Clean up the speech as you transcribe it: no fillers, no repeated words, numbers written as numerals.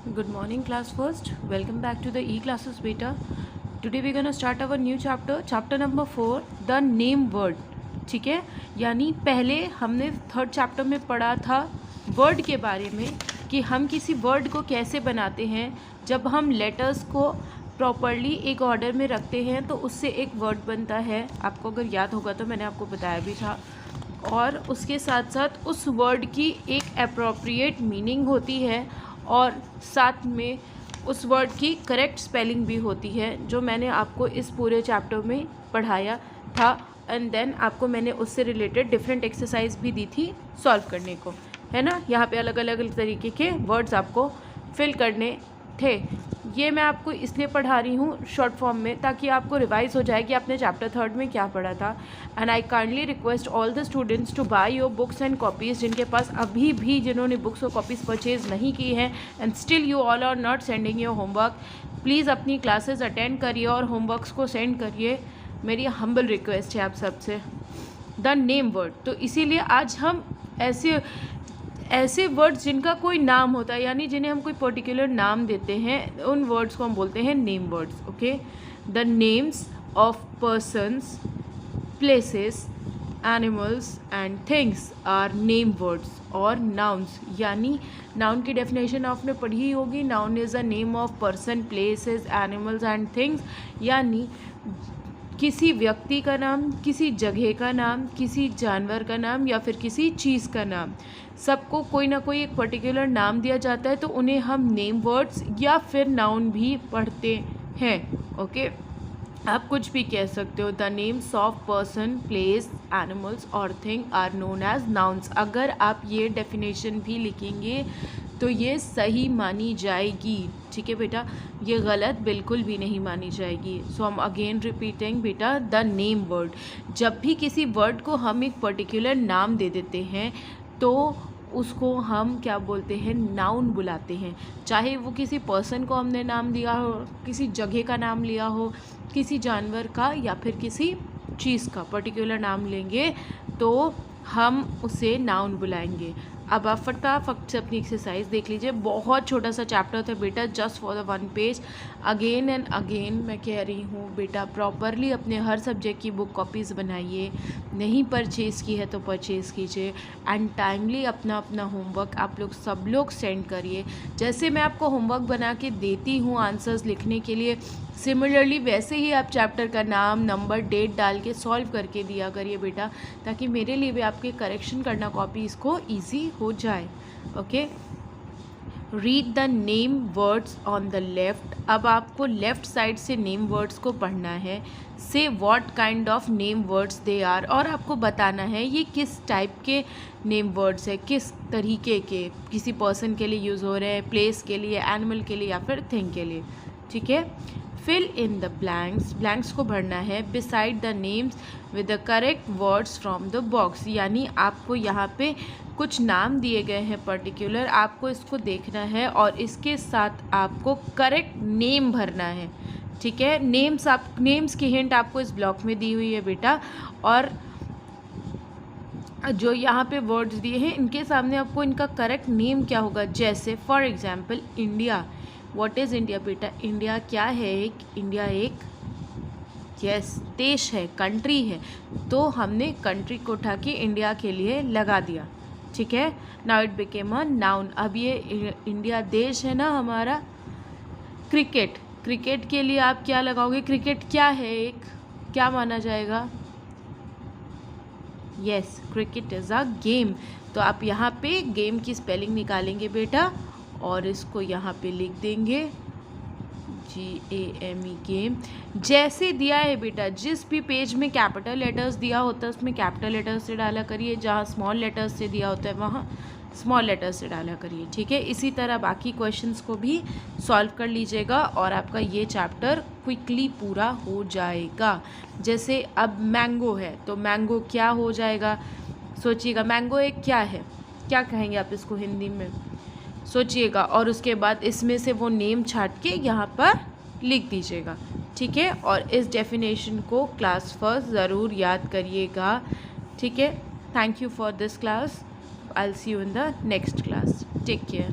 Good morning, class first. Welcome back to the e-classes beta. Today we're gonna start our new chapter number 4, the name word. ठीक है, यानी पहले हमने third chapter में पढ़ा था वर्ड के बारे में कि हम किसी वर्ड को कैसे बनाते हैं। जब हम लेटर्स को प्रॉपरली एक ऑर्डर में रखते हैं तो उससे एक वर्ड बनता है। आपको अगर याद होगा तो मैंने आपको बताया भी था। और उसके साथ साथ उस वर्ड की एक अप्रोप्रिएट मीनिंग होती है और साथ में उस वर्ड की करेक्ट स्पेलिंग भी होती है, जो मैंने आपको इस पूरे चैप्टर में पढ़ाया था। एंड देन आपको मैंने उससे रिलेटेड डिफरेंट एक्सरसाइज भी दी थी सॉल्व करने को, है ना। यहाँ पे अलग अलग तरीके के वर्ड्स आपको फिल करने थे। ये मैं आपको इसलिए पढ़ा रही हूँ शॉर्ट फॉर्म में ताकि आपको रिवाइज हो जाए कि आपने चैप्टर थर्ड में क्या पढ़ा था। And I kindly request all the students to buy your books and copies, जिनके पास अभी भी जिन्होंने बुक्स और कॉपीज़ परचेज़ नहीं की हैं and still you all are not sending your homework, please अपनी क्लासेस अटेंड करिए और होमवर्क्स को सेंड करिए। मेरी हम्बल रिक्वेस्ट है आप सबसे। द नेम वर्ड, तो इसीलिए आज हम ऐसे वर्ड्स जिनका कोई नाम होता है, यानी जिन्हें हम कोई पर्टिकुलर नाम देते हैं, उन वर्ड्स को हम बोलते हैं name words. Okay, the names of persons, places, animals and things are name words और नाउन्स। यानी नाउन की डेफिनेशन आपने पढ़ी ही होगी। Noun is a name of person, places, animals and things, यानी किसी व्यक्ति का नाम, किसी जगह का नाम, किसी जानवर का नाम या फिर किसी चीज़ का नाम। सबको कोई ना कोई एक पर्टिकुलर नाम दिया जाता है तो उन्हें हम नेम वर्ड्स या फिर नाउन भी पढ़ते हैं। ओके, आप कुछ भी कह सकते हो। The names of person, place, animals और thing are known as nouns. अगर आप ये डेफिनेशन भी लिखेंगे तो ये सही मानी जाएगी, ठीक है बेटा, ये गलत बिल्कुल भी नहीं मानी जाएगी। सो हम अगेन रिपीटिंग बेटा, द नेम वर्ड। जब भी किसी वर्ड को हम एक पर्टिकुलर नाम दे देते हैं तो उसको हम क्या बोलते हैं, नाउन बुलाते हैं। चाहे वो किसी पर्सन को हमने नाम दिया हो, किसी जगह का नाम लिया हो, किसी जानवर का या फिर किसी चीज़ का पर्टिकुलर नाम लेंगे तो हम उसे नाउन बुलाएंगे। अब आप फटाफट से अपनी एक्सरसाइज देख लीजिए। बहुत छोटा सा चैप्टर था बेटा, just for the 1 page. Again and again मैं कह रही हूँ बेटा, प्रॉपरली अपने हर सब्जेक्ट की बुक कॉपीज़ बनाइए। नहीं परचेज़ की है तो परचेज़ कीजिए एंड टाइमली अपना अपना होमवर्क आप लोग सब लोग सेंड करिए। जैसे मैं आपको होमवर्क बना के देती हूँ आंसर्स लिखने के लिए, सिमिलरली वैसे ही आप चैप्टर का नाम, नंबर, डेट डाल के सॉल्व करके दिया करिए बेटा, ताकि मेरे लिए भी आपके करेक्शन करना कॉपीज़ को ईजी हो जाए। Okay, read the name words on the left. अब आपको लेफ़्ट साइड से नेम वर्ड्स को पढ़ना है। Say what kind of name words they are, और आपको बताना है ये किस टाइप के नेम वर्ड्स है, किस तरीके के, किसी पर्सन के लिए यूज़ हो रहे हैं, प्लेस के लिए, एनिमल के लिए या फिर थिंग के लिए, ठीक है। Fill in the blanks, blanks को भरना है beside the names with the correct words from the box. यानी आपको यहाँ पे कुछ नाम दिए गए हैं पर्टिकुलर, आपको इसको देखना है और इसके साथ आपको करेक्ट नेम भरना है, ठीक है। नेम्स की हिंट आपको इस ब्लॉक में दी हुई है बेटा, और जो यहाँ पे वर्ड्स दिए हैं इनके सामने आपको इनका करेक्ट नेम क्या होगा। जैसे for example India, what is India बेटा, इंडिया क्या है, इंडिया एक यस देश है, कंट्री है, तो हमने कंट्री को उठा के इंडिया के लिए लगा दिया, ठीक है। Now it became a noun. अब ये इंडिया देश है ना हमारा। क्रिकेट, क्रिकेट के लिए आप क्या लगाओगे, क्रिकेट क्या है, एक क्या माना जाएगा, yes cricket is a game. तो आप यहाँ पे गेम की स्पेलिंग निकालेंगे बेटा और इसको यहाँ पे लिख देंगे GAME, गेम। जैसे दिया है बेटा, जिस भी पेज में कैपिटल लेटर्स दिया होता है उसमें कैपिटल लेटर्स से डाला करिए, जहाँ स्मॉल लेटर्स से दिया होता है वहाँ स्मॉल लेटर्स से डाला करिए, ठीक है। इसी तरह बाकी क्वेश्चंस को भी सॉल्व कर लीजिएगा और आपका ये चैप्टर क्विकली पूरा हो जाएगा। जैसे अब मैंगो है तो मैंगो क्या हो जाएगा, सोचिएगा। मैंगो एक क्या है, क्या कहेंगे आप इसको हिंदी में, सोचिएगा, और उसके बाद इसमें से वो नेम छाट के यहाँ पर लिख दीजिएगा, ठीक है। और इस डेफिनेशन को क्लास फर्स्ट ज़रूर याद करिएगा, ठीक है। Thank you for this class. I'll see you in the next class. Take care.